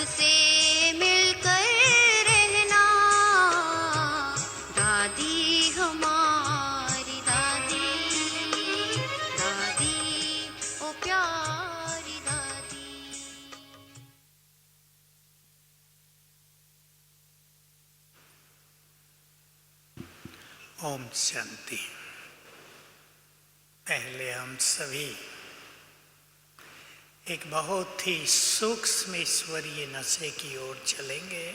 सबसे मिलकर रहना। दादी हमारी दादी, दादी ओ प्यारी दादी। ओम शांति। पहले हम सभी एक बहुत ही सूक्ष्म ईश्वरीय नशे की ओर चलेंगे।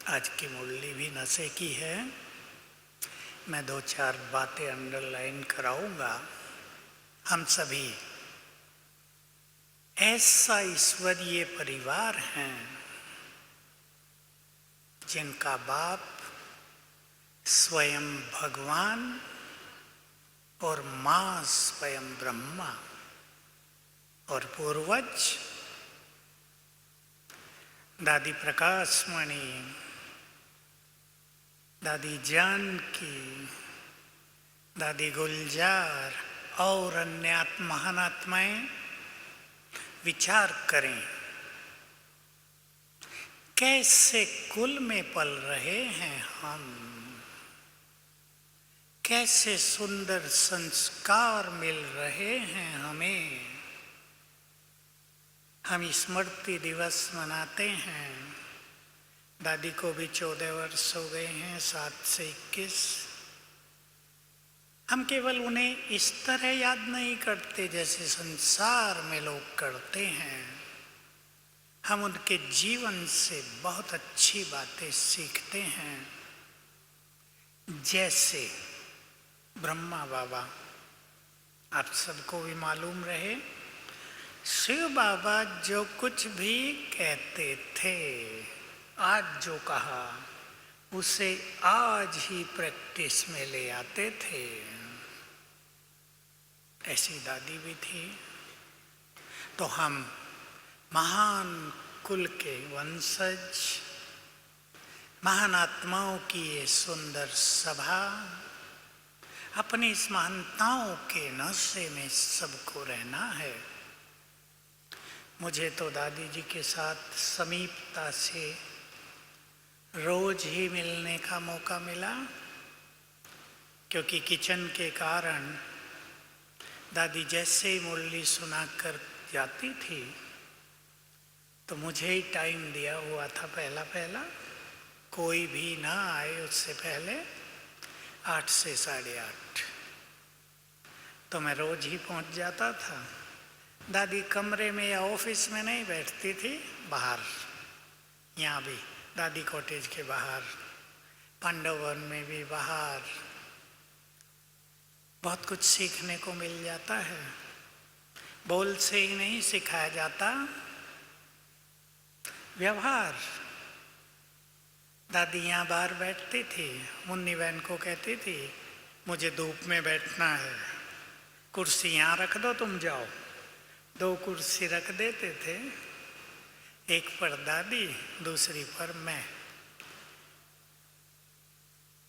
आज की मुरली भी नशे की है। मैं 2-4 बातें अंडरलाइन कराऊंगा। हम सभी ऐसा ईश्वरीय परिवार हैं जिनका बाप स्वयं भगवान और माँ स्वयं ब्रह्मा और पूर्वज दादी प्रकाशमणि, दादी जानकी, दादी गुलजार और अन्य महान आत्माएं विचार करें कैसे कुल में पल रहे हैं हम, कैसे सुंदर संस्कार मिल रहे हैं हमें। हम स्मृति दिवस मनाते हैं। दादी को भी 14 वर्ष हो गए हैं, 7 से 21। हम केवल उन्हें इस तरह याद नहीं करते जैसे संसार में लोग करते हैं। हम उनके जीवन से बहुत अच्छी बातें सीखते हैं। जैसे ब्रह्मा बाबा, आप सबको भी मालूम रहे, शिव बाबा जो कुछ भी कहते थे, आज जो कहा उसे आज ही प्रैक्टिस में ले आते थे। ऐसी दादी भी थी। तो हम महान कुल के वंशज, महान आत्माओं की ये सुंदर सभा, अपनी इस महानताओं के नशे में सबको रहना है। मुझे तो दादी जी के साथ समीपता से रोज ही मिलने का मौका मिला, क्योंकि किचन के कारण दादी जैसे ही मुरली सुना कर जाती थी तो मुझे ही टाइम दिया हुआ था। पहला कोई भी ना आए उससे पहले 8 से 8:30 तो मैं रोज ही पहुंच जाता था। दादी कमरे में या ऑफिस में नहीं बैठती थी, बाहर, यहाँ भी दादी कॉटेज के बाहर, पांडवन में भी बाहर। बहुत कुछ सीखने को मिल जाता है। बोल से ही नहीं सिखाया जाता, व्यवहार। दादी यहाँ बाहर बैठती थी, मुन्नी बहन को कहती थी मुझे धूप में बैठना है, कुर्सी यहाँ रख दो, तुम जाओ। 2 कुर्सी रख देते थे, एक पर दादी, दूसरी पर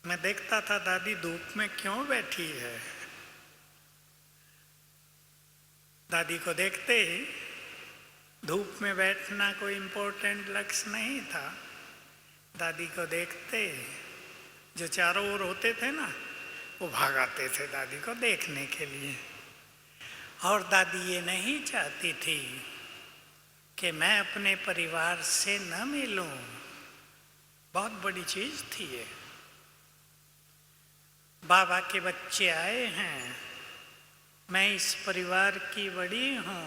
मैं देखता था दादी धूप में क्यों बैठी है। दादी को देखते ही धूप में बैठना कोई इम्पोर्टेंट लक्ष्य नहीं था। दादी को देखते जो चारों ओर होते थे ना, वो भाग आते थे दादी को देखने के लिए। और दादी ये नहीं चाहती थी कि मैं अपने परिवार से न मिलूं। बहुत बड़ी चीज थी ये। बाबा के बच्चे आए हैं, मैं इस परिवार की बड़ी हूँ,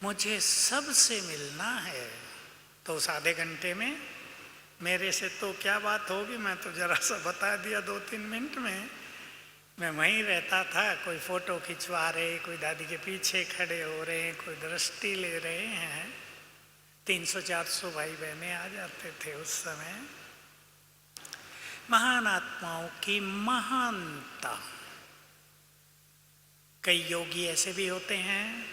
मुझे सबसे मिलना है। तो उस आधे घंटे में मेरे से तो क्या बात होगी, मैं तो जरा सा बता दिया 2-3 मिनट में। मैं वहीं रहता था, कोई फोटो खिंचवा रहे, कोई दादी के पीछे खड़े हो रहे हैं, कोई दृष्टि ले रहे हैं। 300-400 भाई बहनें आ जाते थे उस समय। महान आत्माओं की महानता। कई योगी ऐसे भी होते हैं,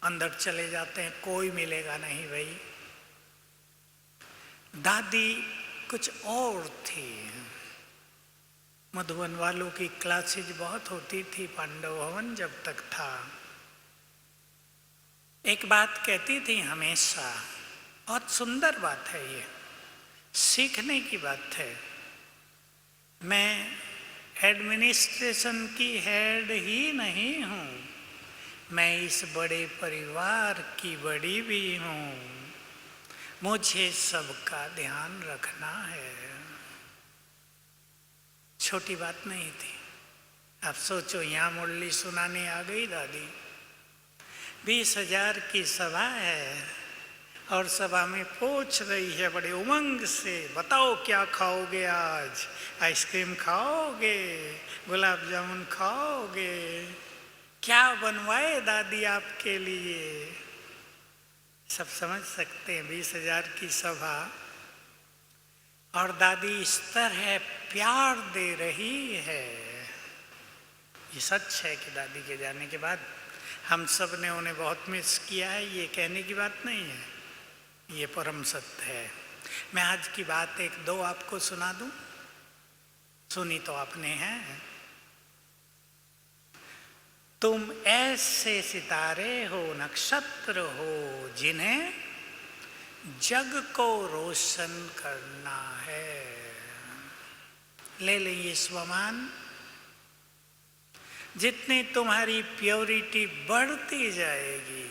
अंदर चले जाते हैं, कोई मिलेगा नहीं भाई। दादी कुछ और थी। मधुबन वालों की क्लासेज बहुत होती थी, पांडव भवन जब तक था। एक बात कहती थी हमेशा, बहुत सुंदर बात है, ये सीखने की बात है। मैं एडमिनिस्ट्रेशन की हेड ही नहीं हूँ, मैं इस बड़े परिवार की बड़ी भी हूँ, मुझे सबका ध्यान रखना है। छोटी बात नहीं थी। आप सोचो, यहाँ मुरली सुनाने आ गई दादी, 20,000 की सभा है और सभा में पूछ रही है बड़े उमंग से, बताओ क्या खाओगे आज? आइसक्रीम खाओगे? गुलाब जामुन खाओगे? क्या बनवाए दादी आपके लिए? सब समझ सकते हैं 20,000 की सभा, और दादी इस तरह प्यार दे रही है। ये सच है कि दादी के जाने के बाद हम सब ने उन्हें बहुत मिस किया है, ये कहने की बात नहीं है, ये परम सत्य है। मैं आज की बात एक दो आपको सुना दूं, सुनी तो आपने है। तुम ऐसे सितारे हो, नक्षत्र हो, जिन्हें जग को रोशन करना है। ले लीजिए स्वमान। जितनी तुम्हारी प्योरिटी बढ़ती जाएगी,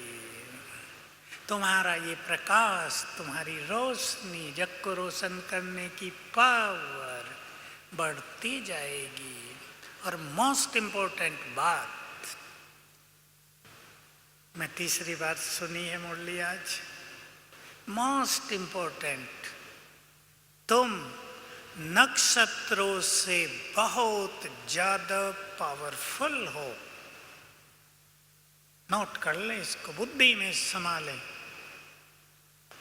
तुम्हारा ये प्रकाश, तुम्हारी रोशनी, जग को रोशन करने की पावर बढ़ती जाएगी। और मोस्ट इम्पोर्टेंट बात, मैं तीसरी बात सुनी है मुरली आज, मोस्ट इम्पोर्टेंट, तुम नक्षत्रों से बहुत ज्यादा पावरफुल हो। नोट कर ले इसको, बुद्धि में संभाले,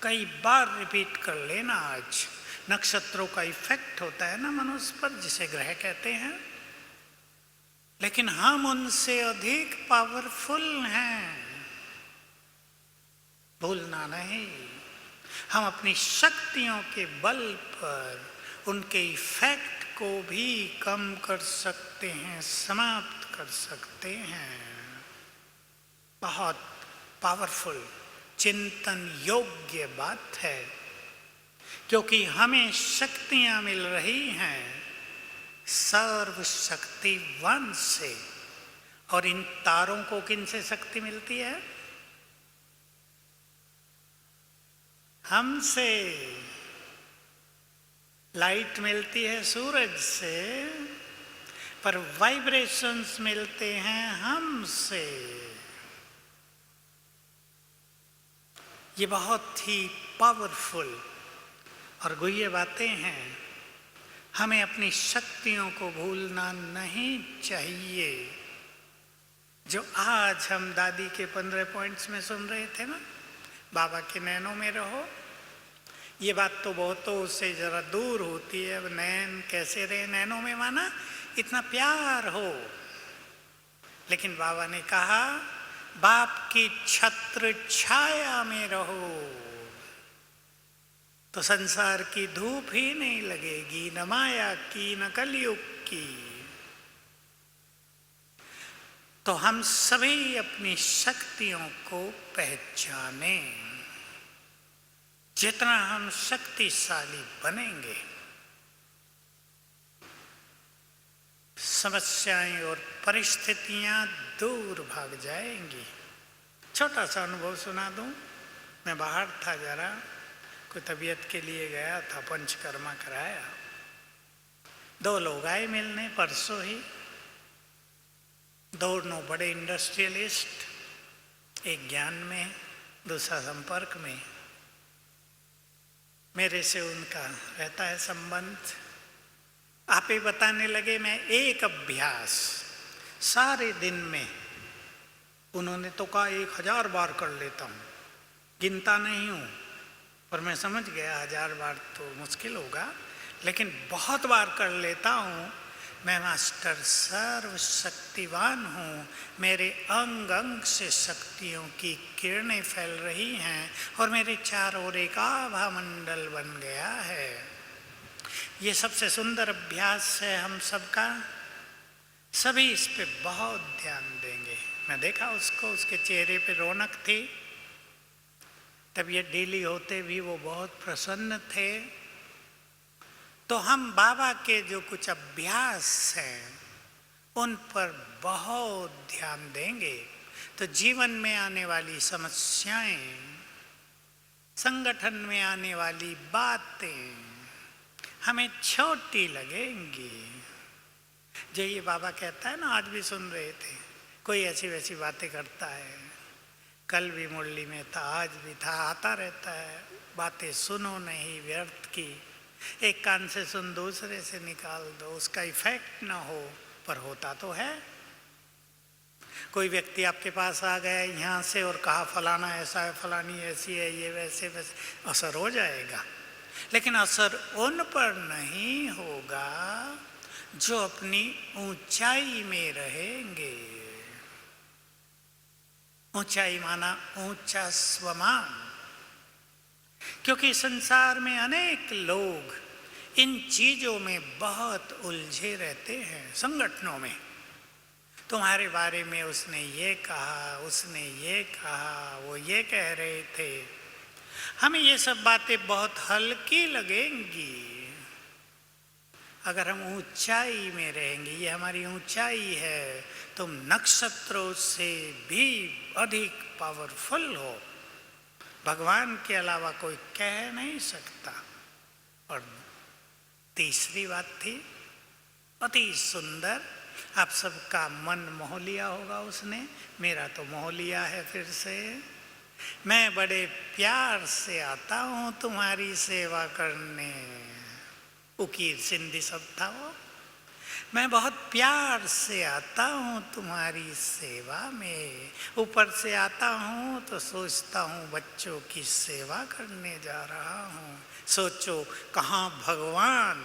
कई बार रिपीट कर लेना आज। नक्षत्रों का इफेक्ट होता है ना मनुष्य पर, जिसे ग्रह कहते हैं, लेकिन हम उनसे अधिक पावरफुल हैं, भूलना नहीं। हम अपनी शक्तियों के बल पर उनके इफेक्ट को भी कम कर सकते हैं, समाप्त कर सकते हैं। बहुत पावरफुल, चिंतन योग्य बात है, क्योंकि हमें शक्तियां मिल रही हैं सर्वशक्तिवान से। और इन तारों को किन से शक्ति मिलती है? हमसे। लाइट मिलती है सूरज से, पर वाइब्रेशंस मिलते हैं हमसे। ये बहुत ही पावरफुल और गुह्य बातें हैं। हमें अपनी शक्तियों को भूलना नहीं चाहिए। जो आज हम दादी के 15 पॉइंट्स में सुन रहे थे ना, बाबा के नैनों में रहो, ये बात तो बहुतों से जरा दूर होती है। अब नैन कैसे रहे? नैनों में माना इतना प्यार हो। लेकिन बाबा ने कहा, बाप की छत्र छाया में रहो, तो संसार की धूप ही नहीं लगेगी, न माया की न कलयुग की। तो हम सभी अपनी शक्तियों को पहचानें। जितना हम शक्तिशाली बनेंगे, समस्याएं और परिस्थितियां दूर भाग जाएंगी। छोटा सा अनुभव सुना दूं। मैं बाहर था जरा, कोई तबीयत के लिए गया था, पंचकर्मा कराया। 2 लोग आए मिलने परसों ही, दोनों बड़े इंडस्ट्रियलिस्ट, एक ज्ञान में, दूसरा संपर्क में। मेरे से उनका रहता है संबंध। आप ही बताने लगे, मैं एक अभ्यास सारे दिन में, उन्होंने तो कहा 1000 बार कर लेता हूँ, गिनता नहीं हूँ, पर मैं समझ गया 1000 बार तो मुश्किल होगा, लेकिन बहुत बार कर लेता हूँ। मैं मास्टर सर्वशक्तिवान हूँ, मेरे अंग अंग से शक्तियों की किरणें फैल रही हैं और मेरे चारों ओर एक आभा मंडल बन गया है। ये सबसे सुंदर अभ्यास है हम सबका। सभी इस पे बहुत ध्यान देंगे। मैं देखा उसको, उसके चेहरे पे रौनक थी। तबीयत ढीली होते भी वो बहुत प्रसन्न थे। तो हम बाबा के जो कुछ अभ्यास हैं उन पर बहुत ध्यान देंगे तो जीवन में आने वाली समस्याएं, संगठन में आने वाली बातें हमें छोटी लगेंगी। जो ये बाबा कहता है ना, आज भी सुन रहे थे, कोई ऐसी वैसी बातें करता है, कल भी मुरली में था, आज भी था, आता रहता है, बातें सुनो नहीं व्यर्थ की, एक कान से सुन दूसरे से निकाल दो, उसका इफेक्ट ना हो, पर होता तो है। कोई व्यक्ति आपके पास आ गया यहाँ से और कहा फलाना ऐसा है, फलानी ऐसी है, ये वैसे वैसे, असर हो जाएगा, लेकिन असर उन पर नहीं होगा जो अपनी ऊंचाई में रहेंगे। ऊंचाई माना ऊंचा स्वमान, क्योंकि संसार में अनेक लोग इन चीजों में बहुत उलझे रहते हैं। संगठनों में तुम्हारे बारे में उसने ये कहा, उसने ये कहा, वो ये कह रहे थे, हमें ये सब बातें बहुत हल्की लगेंगी। अगर हम ऊंचाई में रहेंगे, ये हमारी ऊंचाई है, तुम नक्षत्रों से भी अधिक पावरफुल हो, भगवान के अलावा कोई कह नहीं सकता। और तीसरी बात थी अति सुंदर, आप सबका मन मोह लिया होगा उसने, मेरा तो मोह लिया है फिर से। मैं बड़े प्यार से आता हूँ तुम्हारी सेवा करने, उकीर सिंधी शब्द था वो। मैं बहुत प्यार से आता हूँ तुम्हारी सेवा में, ऊपर से आता हूँ तो सोचता हूँ बच्चों की सेवा करने जा रहा हूँ। सोचो कहाँ भगवान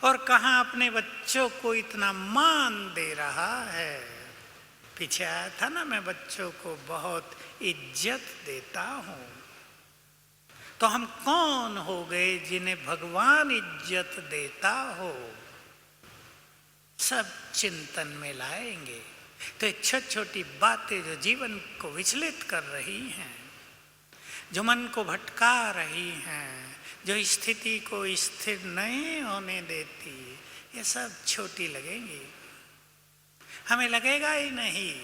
और कहाँ अपने बच्चों को इतना मान दे रहा है। पीछे आया था ना, मैं बच्चों को बहुत इज्जत देता हूँ। तो हम कौन हो गए जिन्हें भगवान इज्जत देता हो? सब चिंतन में लाएंगे तो एक छोटी छोटी बातें जो जीवन को विचलित कर रही हैं, जो मन को भटका रही हैं, जो स्थिति को स्थिर नहीं होने देती, ये सब छोटी लगेंगी। हमें लगेगा ही नहीं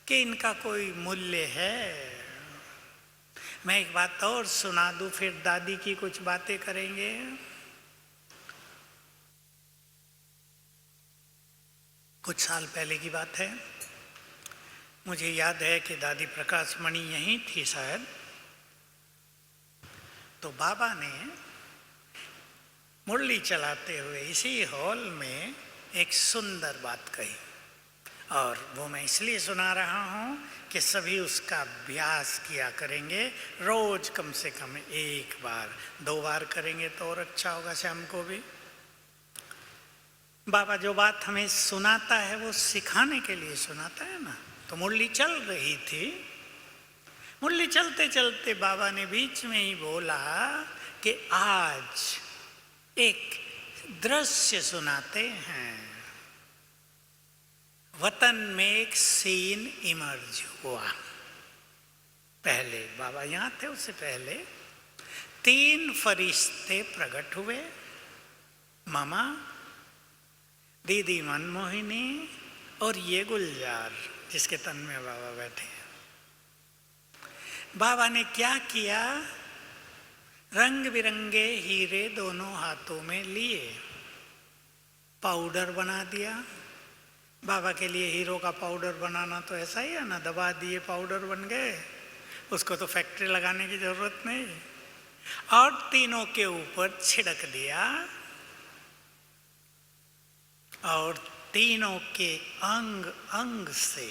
कि इनका कोई मूल्य है। मैं एक बात और सुना दूं, फिर दादी की कुछ बातें करेंगे। कुछ साल पहले की बात है, मुझे याद है कि दादी प्रकाश मणि यहीं थी शायद। तो बाबा ने मुरली चलाते हुए इसी हॉल में एक सुंदर बात कही, और वो मैं इसलिए सुना रहा हूँ कि सभी उसका अभ्यास किया करेंगे। रोज कम से कम एक बार, 2 बार करेंगे तो और अच्छा होगा शाम को भी। बाबा जो बात हमें सुनाता है वो सिखाने के लिए सुनाता है ना। तो मुरली चल रही थी, मुरली चलते चलते बाबा ने बीच में ही बोला कि आज एक दृश्य सुनाते हैं। वतन में एक सीन इमर्ज हुआ। पहले बाबा यहाँ थे, उससे पहले 3 फरिश्ते प्रकट हुए, मामा, दीदी मनमोहिनी और ये गुलजार जिसके तन में बाबा बैठे हैं। बाबा ने क्या किया? रंग बिरंगे हीरे दोनों हाथों में लिए, पाउडर बना दिया। बाबा के लिए हीरो का पाउडर बनाना तो ऐसा ही है ना, दबा दिए पाउडर बन गए, उसको तो फैक्ट्री लगाने की जरूरत नहीं। और तीनों के ऊपर छिड़क दिया, और तीनों के अंग अंग से,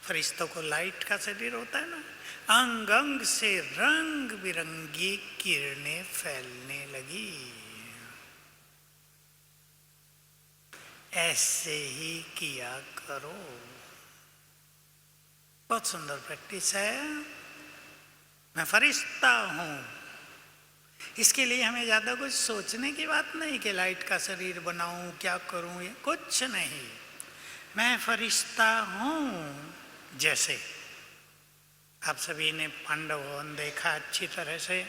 फरिश्तों को लाइट का शरीर होता है ना, अंग अंग से रंग बिरंगी किरणें फैलने लगी। ऐसे ही किया करो, बहुत सुंदर प्रैक्टिस है। मैं फरिश्ता हूं, इसके लिए हमें ज्यादा कुछ सोचने की बात नहीं कि लाइट का शरीर बनाऊं, क्या करूं, ये कुछ नहीं। मैं फरिश्ता हूं जैसे आप सभी ने पांडव भवन देखा अच्छी तरह से,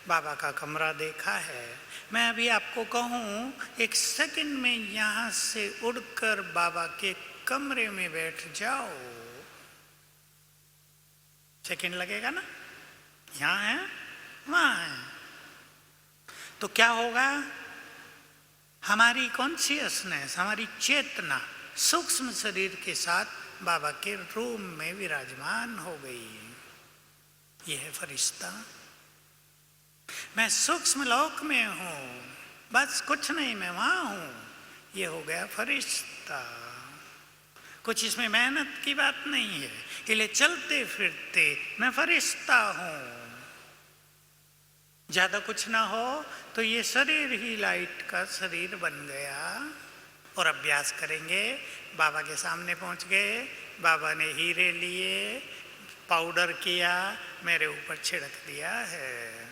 बाबा का कमरा देखा है। मैं अभी आपको कहूँ 1 सेकंड में यहाँ से उड़कर बाबा के कमरे में बैठ जाओ, सेकंड लगेगा ना? यहाँ है, वहाँ है, तो क्या होगा? हमारी कॉन्शियसनेस, हमारी चेतना सूक्ष्म शरीर के साथ बाबा के रूम में विराजमान हो गई। यह है फरिश्ता। मैं सूक्ष्म लोक में हूँ, बस कुछ नहीं, मैं वहाँ हूँ। ये हो गया फरिश्ता। कुछ इसमें मेहनत की बात नहीं है, इसलिए चलते फिरते मैं फरिश्ता हूँ। ज़्यादा कुछ ना हो तो ये शरीर ही लाइट का शरीर बन गया। और अभ्यास करेंगे। बाबा के सामने पहुँच गए, बाबा ने हीरे लिए, पाउडर किया, मेरे ऊपर छिड़क दिया है।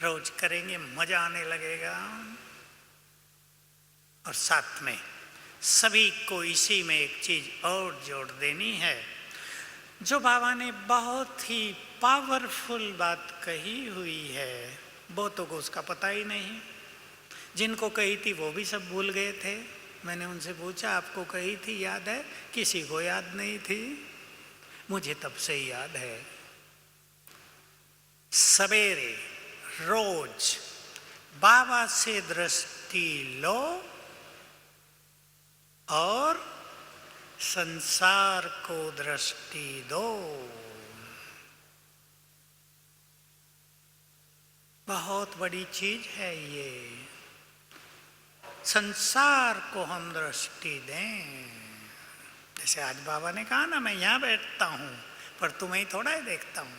रोज करेंगे, मजा आने लगेगा। और साथ में सभी को इसी में एक चीज और जोड़ देनी है, जो बाबा ने बहुत ही पावरफुल बात कही हुई है, बहुतों को उसका पता ही नहीं। जिनको कही थी वो भी सब भूल गए थे। मैंने उनसे पूछा, आपको कही थी, याद है? किसी को याद नहीं थी, मुझे तब से ही याद है। सवेरे रोज बाबा से दृष्टि लो और संसार को दृष्टि दो। बहुत बड़ी चीज है ये। संसार को हम दृष्टि दें। जैसे आज बाबा ने कहा ना, मैं यहाँ बैठता हूँ पर तुम्हें ही थोड़ा ही देखता हूँ।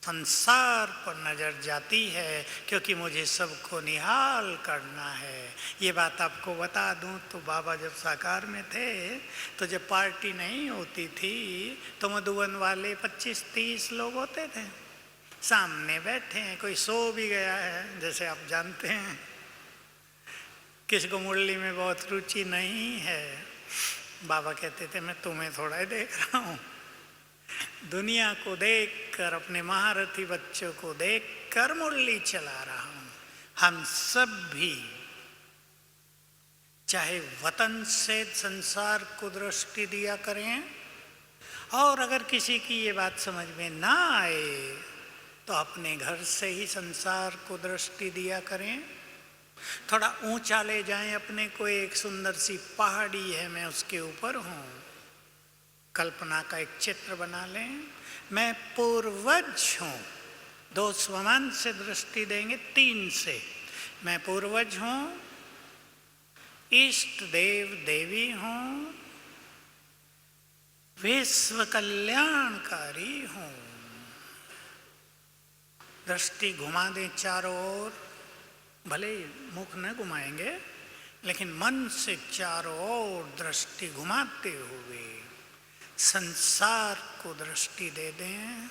संसार पर नजर जाती है क्योंकि मुझे सबको निहाल करना है। ये बात आपको बता दूं तो बाबा जब साकार में थे तो जब पार्टी नहीं होती थी तो मधुबन वाले 25-30 लोग होते थे, सामने बैठे हैं, कोई सो भी गया है जैसे आप जानते हैं। किसी को मुरली में बहुत रुचि नहीं है, बाबा कहते थे मैं तुम्हें थोड़ा ही देख रहा हूँ, दुनिया को देखकर, अपने महारथी बच्चों को देखकर मुरली चला रहा हूं। हम सब भी चाहे वतन से संसार को दृष्टि दिया करें, और अगर किसी की ये बात समझ में ना आए तो अपने घर से ही संसार को दृष्टि दिया करें। थोड़ा ऊंचा ले जाएं अपने को, एक सुंदर सी पहाड़ी है, मैं उसके ऊपर हूं। कल्पना का एक चित्र बना लें, मैं पूर्वज हूँ। 2 स्वमान से दृष्टि देंगे, 3 से। मैं पूर्वज हूँ, इष्ट देव देवी हूँ, विश्व कल्याणकारी हूँ। दृष्टि घुमा दें चारों ओर, भले मुख न घुमाएंगे लेकिन मन से चारों ओर दृष्टि घुमाते हुए संसार को दृष्टि दे दें।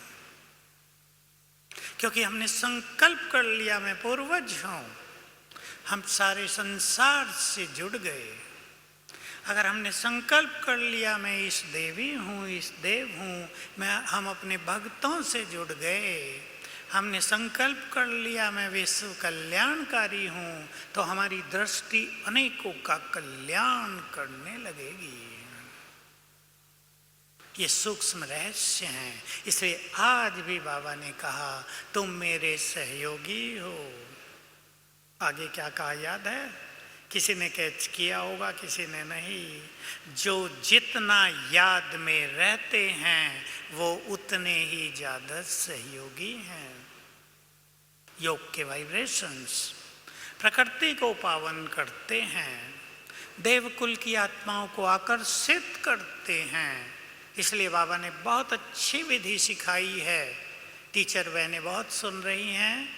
क्योंकि हमने संकल्प कर लिया मैं पूर्वज हूं, हम सारे संसार से जुड़ गए। अगर हमने संकल्प कर लिया मैं इस देवी हूं, इस देव हूं, हम अपने भक्तों से जुड़ गए। हमने संकल्प कर लिया मैं विश्व कल्याणकारी हूं, तो हमारी दृष्टि अनेकों का कल्याण करने लगेगी। ये सूक्ष्म रहस्य हैं। इसलिए आज भी बाबा ने कहा तुम मेरे सहयोगी हो। आगे क्या कहा याद है? किसी ने कैच किया होगा, किसी ने नहीं। जो जितना याद में रहते हैं वो उतने ही ज्यादा सहयोगी हैं। योग के वाइब्रेशंस प्रकृति को पावन करते हैं, देवकुल की आत्माओं को आकर्षित करते हैं। इसलिए बाबा ने बहुत अच्छी विधि सिखाई है। टीचर बहनें बहुत सुन रही हैं।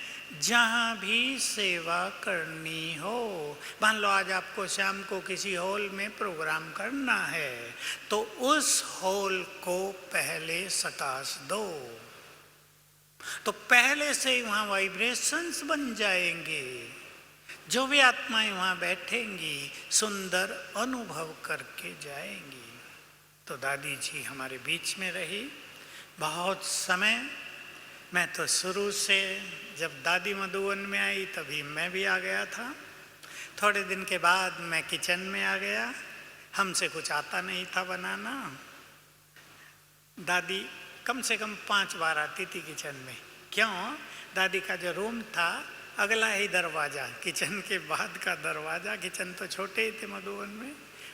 जहाँ भी सेवा करनी हो, मान लो आज आपको शाम को किसी हॉल में प्रोग्राम करना है तो उस हॉल को पहले सकाश दो, तो पहले से ही वहाँ वाइब्रेशंस बन जाएंगे। जो भी आत्माएं वहाँ बैठेंगी सुंदर अनुभव करके जाएंगी। तो दादी जी हमारे बीच में रही, बहुत समय मैं तो शुरू से, जब दादी मधुबन में आई तभी मैं भी आ गया था। थोड़े दिन के बाद मैं किचन में आ गया, हमसे कुछ आता नहीं था बनाना। दादी कम से कम 5 बार आती थी किचन में। क्यों? दादी का जो रूम था अगला ही दरवाज़ा, किचन के बाद का दरवाज़ा, किचन तो छोटे ही थे मधुबन में,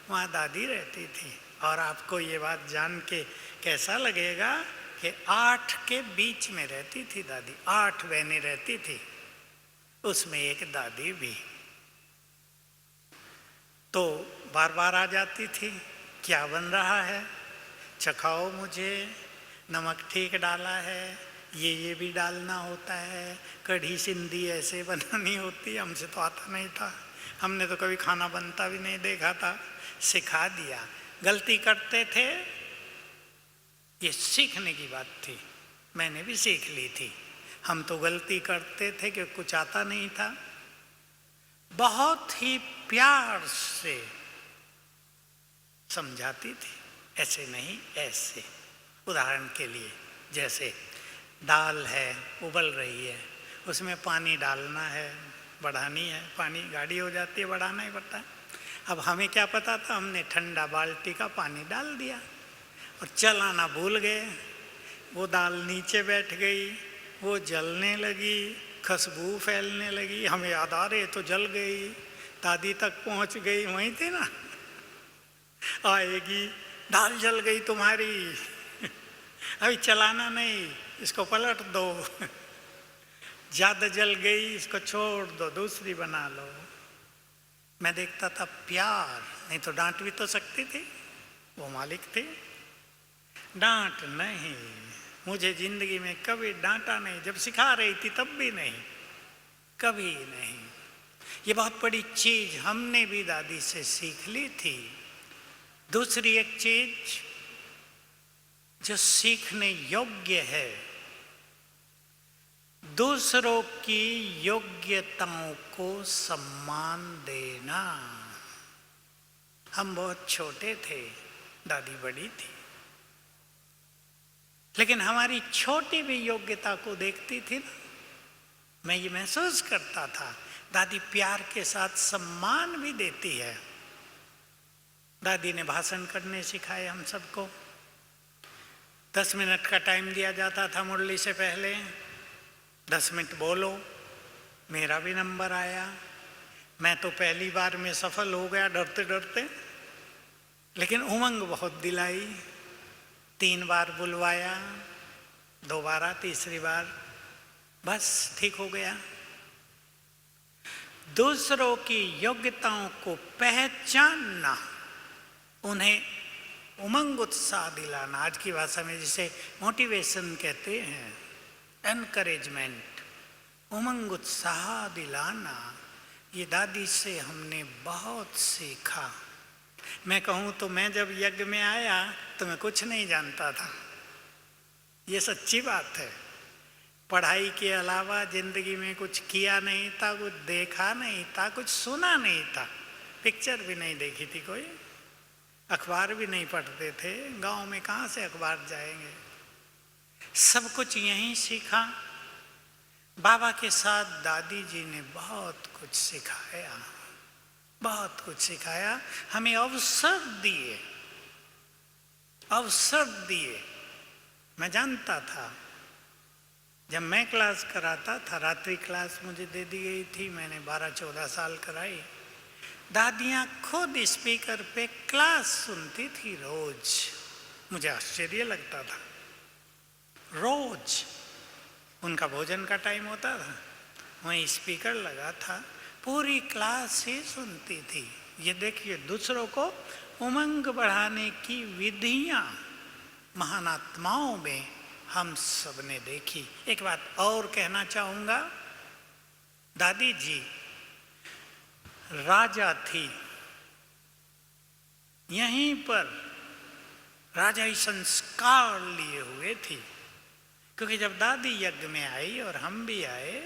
वहाँ दादी रहती थी। और आपको ये बात जान के कैसा लगेगा कि 8 के बीच में रहती थी दादी, 8 बहनें रहती थी, उसमें एक दादी भी। तो बार बार आ जाती थी, क्या बन रहा है, चखाओ मुझे, नमक ठीक डाला है, ये भी डालना होता है, कढ़ी सिंधी ऐसे बनानी होती है। हमसे तो आता नहीं था, हमने तो कभी खाना बनता भी नहीं देखा था, सिखा दिया। गलती करते थे, ये सीखने की बात थी, मैंने भी सीख ली थी। हम तो गलती करते थे कि कुछ आता नहीं था। बहुत ही प्यार से समझाती थी, ऐसे नहीं ऐसे। उदाहरण के लिए, जैसे दाल है उबल रही है, उसमें पानी डालना है, बढ़ानी है, पानी गाढ़ी हो जाती है, बढ़ाना ही पड़ता है। अब हमें क्या पता था, हमने ठंडा बाल्टी का पानी डाल दिया और चलाना भूल गए। वो दाल नीचे बैठ गई, वो जलने लगी, खुशबू फैलने लगी, हमें याद आ रहे तो जल गई, दादी तक पहुंच गई, वहीं थे ना, आएगी दाल जल गई तुम्हारी, अभी चलाना नहीं, इसको पलट दो, ज़्यादा जल गई, इसको छोड़ दो, दूसरी बना लो। मैं देखता था प्यार, नहीं तो डांट भी तो सकती थी, वो मालिक थे। डांट नहीं, मुझे जिंदगी में कभी डांटा नहीं, जब सिखा रही थी तब भी नहीं, कभी नहीं। ये बहुत बड़ी चीज हमने भी दादी से सीख ली थी। दूसरी एक चीज जो सीखने योग्य है, दूसरों की योग्यताओं को सम्मान देना। हम बहुत छोटे थे, दादी बड़ी थी, लेकिन हमारी छोटी भी योग्यता को देखती थी ना। मैं ये महसूस करता था, दादी प्यार के साथ सम्मान भी देती है। दादी ने भाषण करने सिखाए हम सबको। 10 मिनट का टाइम दिया जाता था मुरली से पहले, 10 मिनट बोलो। मेरा भी नंबर आया, मैं तो पहली बार में सफल हो गया डरते डरते, लेकिन उमंग बहुत दिलाई। 3 बार बुलवाया, दोबारा, तीसरी बार बस ठीक हो गया। दूसरों की योग्यताओं को पहचानना, उन्हें उमंग उत्साह दिलाना, आज की भाषा में जिसे मोटिवेशन कहते हैं, एनकरेजमेंट, उमंग उत्साह दिलाना, ये दादी से हमने बहुत सीखा। मैं कहूँ तो मैं जब यज्ञ में आया तो मैं कुछ नहीं जानता था, ये सच्ची बात है। पढ़ाई के अलावा जिंदगी में कुछ किया नहीं था, कुछ देखा नहीं था, कुछ सुना नहीं था, पिक्चर भी नहीं देखी थी कोई, अखबार भी नहीं पढ़ते थे, गांव में कहाँ से अखबार जाएंगे। सब कुछ यहीं सीखा। बाबा के साथ दादी जी ने बहुत कुछ सिखाया, बहुत कुछ सिखाया, हमें अवसर दिए, अवसर दिए। मैं जानता था, जब मैं क्लास कराता था, रात्रि क्लास मुझे दे दी गई थी, मैंने 12-14 साल कराई। दादियाँ खुद स्पीकर पे क्लास सुनती थी रोज, मुझे आश्चर्य लगता था। रोज उनका भोजन का टाइम होता था, वहीं स्पीकर लगा था, पूरी क्लास ही सुनती थी। ये देखिए, दूसरों को उमंग बढ़ाने की विधियां महान आत्माओं में हम सब ने देखी। एक बात और कहना चाहूंगा, दादी जी राजा थी, यहीं पर राजाई संस्कार लिए हुए थी, क्योंकि जब दादी यज्ञ में आई और हम भी आए,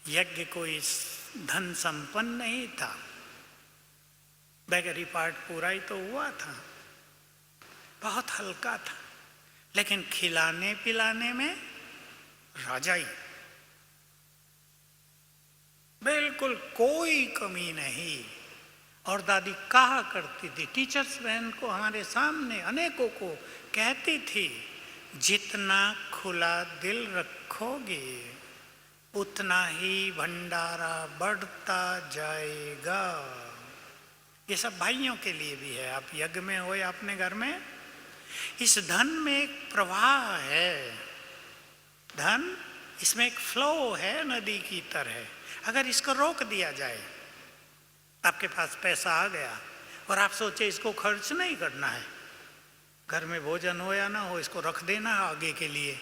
यज्ञ कोई धन संपन्न नहीं था, बैगरी पार्ट पूरा ही तो हुआ था, बहुत हल्का था, लेकिन खिलाने पिलाने में राजा ही, बिल्कुल कोई कमी नहीं। और दादी कहा करती थी, टीचर्स बहन को हमारे सामने अनेकों को कहती थी, जितना खुला दिल रखोगे उतना ही भंडारा बढ़ता जाएगा। ये सब भाइयों के लिए भी है। आप यज्ञ में हो या अपने घर में, इस धन में एक प्रवाह है, धन इसमें एक फ्लो है नदी की तरह। अगर इसको रोक दिया जाए, आपके पास पैसा आ गया और आप सोचे इसको खर्च नहीं करना है, घर में भोजन हो या ना हो इसको रख देना है आगे के लिए,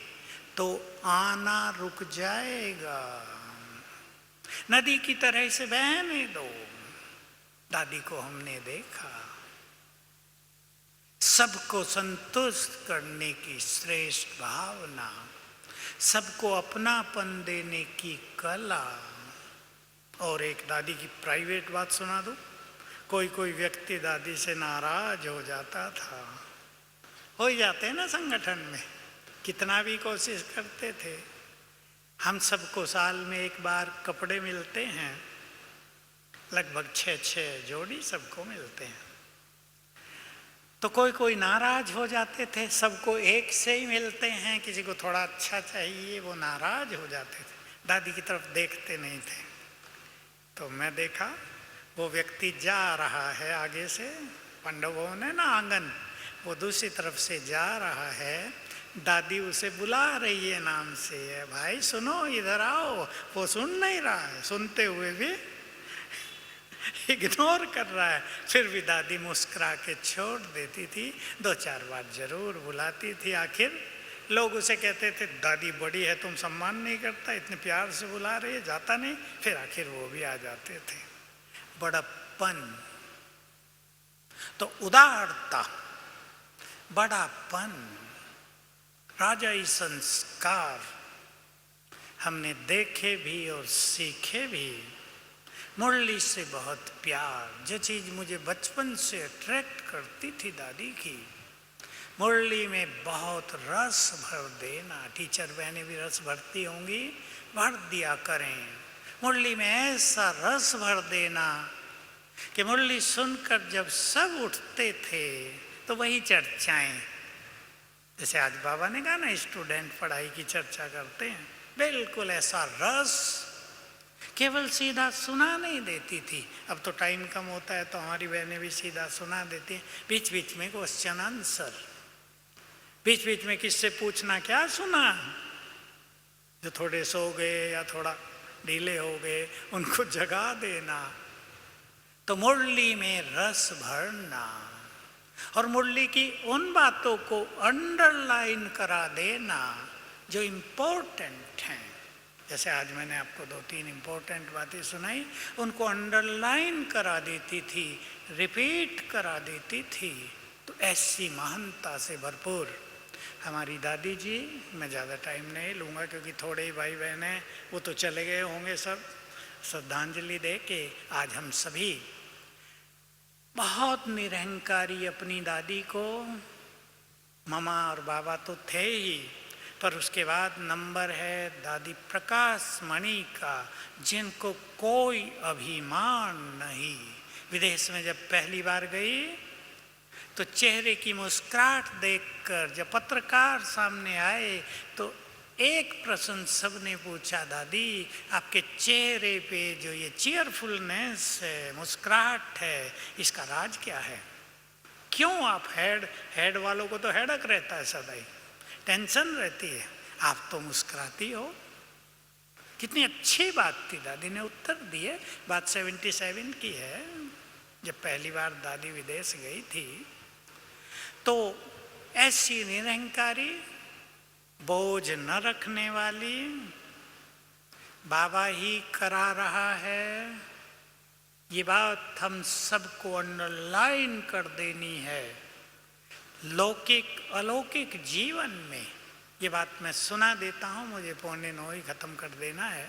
तो आना रुक जाएगा। नदी की तरह इसे बहने दो। दादी को हमने देखा, सबको संतुष्ट करने की श्रेष्ठ भावना, सबको अपनापन देने की कला। और एक दादी की प्राइवेट बात सुना दूं। कोई व्यक्ति दादी से नाराज हो जाता था, हो ही जाते हैं ना संगठन में, कितना भी कोशिश करते थे। हम सबको साल में एक बार कपड़े मिलते हैं, लगभग 6 जोड़ी सबको मिलते हैं। तो कोई नाराज हो जाते थे, सबको एक से ही मिलते हैं, किसी को थोड़ा अच्छा चाहिए वो नाराज हो जाते थे, दादी की तरफ देखते नहीं थे। तो मैं देखा वो व्यक्ति जा रहा है आगे से, पांडव भवन है ना आंगन, वो दूसरी तरफ से जा रहा है, दादी उसे बुला रही है नाम से, भाई सुनो इधर आओ, वो सुन नहीं रहा है, सुनते हुए भी इग्नोर कर रहा है। फिर भी दादी मुस्कुरा के छोड़ देती थी, 2-4 बार जरूर बुलाती थी। आखिर लोग उसे कहते थे, दादी बड़ी है तुम सम्मान नहीं करता, इतने प्यार से बुला रही है, जाता नहीं। फिर आखिर वो भी आ जाते थे। बड़प्पन तो उदारता, बड़ापन, राजाई संस्कार हमने देखे भी और सीखे भी। मुरली से बहुत प्यार, जो चीज़ मुझे बचपन से अट्रैक्ट करती थी दादी की, मुरली में बहुत रस भर देना। टीचर बहनें भी रस भरती होंगी, भर दिया करें। मुरली में ऐसा रस भर देना कि मुरली सुनकर जब सब उठते थे तो वही चर्चाएं, जैसे आज बाबा ने कहा ना स्टूडेंट पढ़ाई की चर्चा करते हैं, बिल्कुल ऐसा रस। केवल सीधा सुना नहीं देती थी, अब तो टाइम कम होता है तो हमारी बहनें भी सीधा सुना देती हैं, बीच बीच में क्वेश्चन आंसर, बीच बीच में किससे पूछना क्या सुना, जो थोड़े सो गए या थोड़ा ढीले हो गए उनको जगा देना। तो मुरली में रस भरना और मुरली की उन बातों को अंडरलाइन करा देना जो इम्पोर्टेंट हैं। जैसे आज मैंने आपको 2-3 इम्पोर्टेंट बातें सुनाई, उनको अंडरलाइन करा देती थी, रिपीट करा देती थी। तो ऐसी महानता से भरपूर हमारी दादी जी। मैं ज़्यादा टाइम नहीं लूँगा क्योंकि थोड़े ही भाई बहन हैं, वो तो चले गए होंगे सब श्रद्धांजलि दे के। आज हम सभी बहुत निरहंकारी अपनी दादी को, मामा और बाबा तो थे ही, पर उसके बाद नंबर है दादी प्रकाश मणि का, जिनको कोई अभिमान नहीं। विदेश में जब पहली बार गई तो चेहरे की मुस्कुराहट देखकर जब पत्रकार सामने आए तो एक प्रश्न सबने पूछा, दादी आपके चेहरे पे जो ये चीयरफुलनेस है, मुस्कुराहट है, इसका राज क्या है? क्यों आप हेड वालों को तो हेडक रहता है, सदाई टेंशन रहती है, आप तो मुस्कुराती हो। कितनी अच्छी बात थी, दादी ने उत्तर दिए। बात 77 की है, जब पहली बार दादी विदेश गई थी। तो ऐसी निरहंकारी, बोझ न रखने वाली, बाबा ही करा रहा है, ये बात हम सबको अंडरलाइन कर देनी है। लौकिक अलौकिक जीवन में ये बात मैं सुना देता हूँ, मुझे 8:45 ही ख़त्म कर देना है।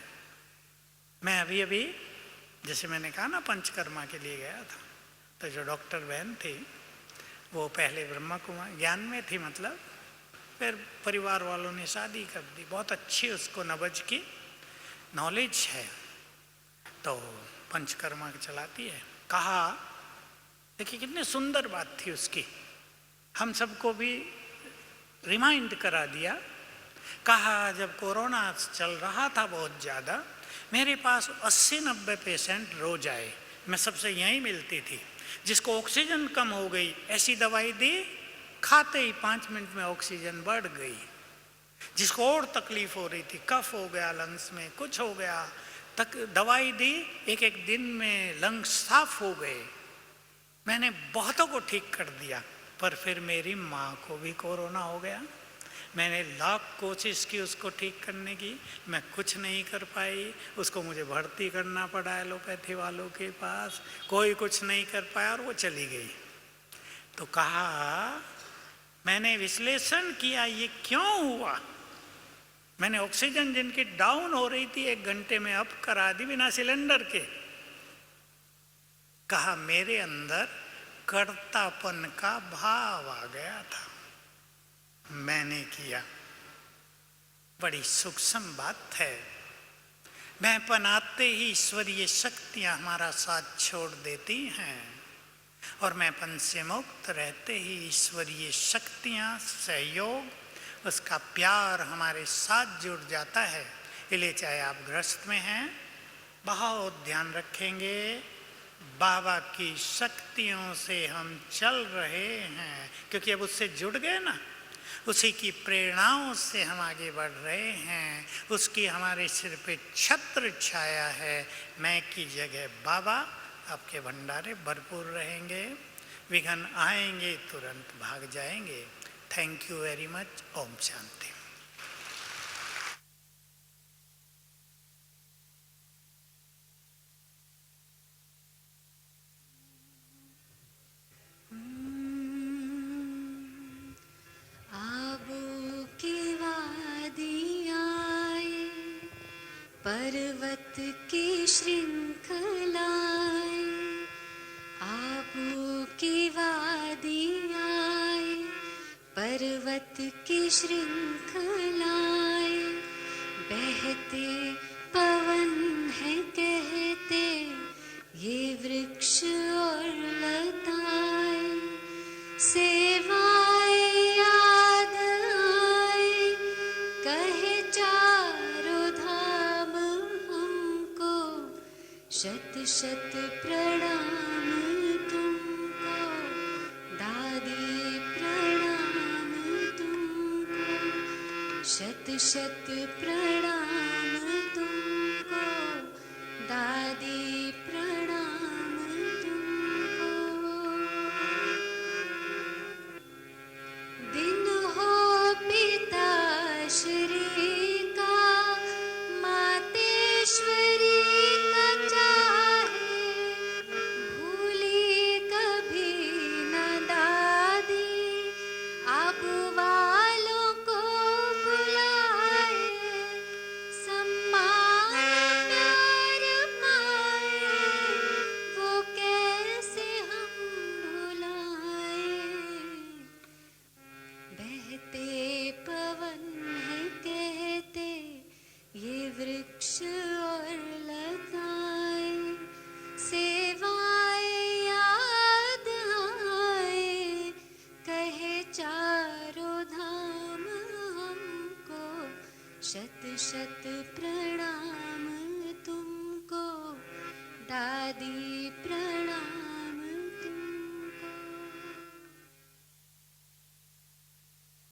मैं अभी जैसे मैंने कहा ना पंचकर्मा के लिए गया था, तो जो डॉक्टर बहन थी वो पहले ब्रह्मा कुमारी ज्ञान में थी, मतलब फिर परिवार वालों ने शादी कर दी, बहुत अच्छी उसको नबज की नॉलेज है, तो पंचकर्मा चलाती है। कहा, देखिए कितनी सुंदर बात थी उसकी, हम सबको भी रिमाइंड करा दिया। कहा, जब कोरोना चल रहा था बहुत ज़्यादा, मेरे पास 80-90 पेशेंट रोज आए, मैं सबसे यहीं मिलती थी। जिसको ऑक्सीजन कम हो गई, ऐसी दवाई दी, खाते ही 5 मिनट में ऑक्सीजन बढ़ गई। जिसको और तकलीफ हो रही थी, कफ हो गया लंग्स में, कुछ हो गया, दवाई दी, एक दिन में लंग्स साफ हो गए। मैंने बहुतों को ठीक कर दिया, पर फिर मेरी माँ को भी कोरोना हो गया। मैंने लाख कोशिश की उसको ठीक करने की, मैं कुछ नहीं कर पाई। उसको मुझे भर्ती करना पड़ा एलोपैथी वालों के पास, कोई कुछ नहीं कर पाया और वो चली गई। तो कहा, मैंने विश्लेषण किया ये क्यों हुआ। मैंने ऑक्सीजन जिनकी डाउन हो रही थी 1 घंटे में अप करा दी बिना सिलेंडर के। कहा, मेरे अंदर कर्तापन का भाव आ गया था, मैंने किया। बड़ी सूक्ष्म बात है। मैंपन आते ही ईश्वरीय शक्तियां हमारा साथ छोड़ देती हैं, और मैंपन से मुक्त रहते ही ईश्वरीय शक्तियां, सहयोग, उसका प्यार हमारे साथ जुड़ जाता है। इसलिए चाहे आप ग्रस्त में हैं, बहुत ध्यान रखेंगे, बाबा की शक्तियों से हम चल रहे हैं, क्योंकि अब उससे जुड़ गए ना, उसी की प्रेरणाओं से हम आगे बढ़ रहे हैं। उसकी हमारे सिर पे छत्र छाया है। मैं की जगह बाबा, आपके भंडारे भरपूर रहेंगे, विघ्न आएंगे तुरंत भाग जाएंगे। Thank you very much. ओम शांति। पर्वत की श्रृंखलाएं, आबू की वादियाँ, पर्वत की श्रृंखलाएं, बहते पवन है कहते ये वृक्ष और लताएं, सेवाएं याद आए कहे चारों धाम हमको, शत शत प्रणाम तुमको, दादी प्रणाम तुमको, शत शत प्रणाम तुमको, दादी प्रणाम तुमको। दिन हो पिताश्री का, मातेश्वरी का चाहे, भूली कभी न दादी, आबू वालों को बुलाए, सम्मान प्यार पाए, वो कैसे हम भुलाए। बहते पवन है कहते ये वृक्ष और लताएं, सेवाएं याद आए कहे चारों धाम हमको, शत शत प्रणाम तुमको, दादी प्रणाम।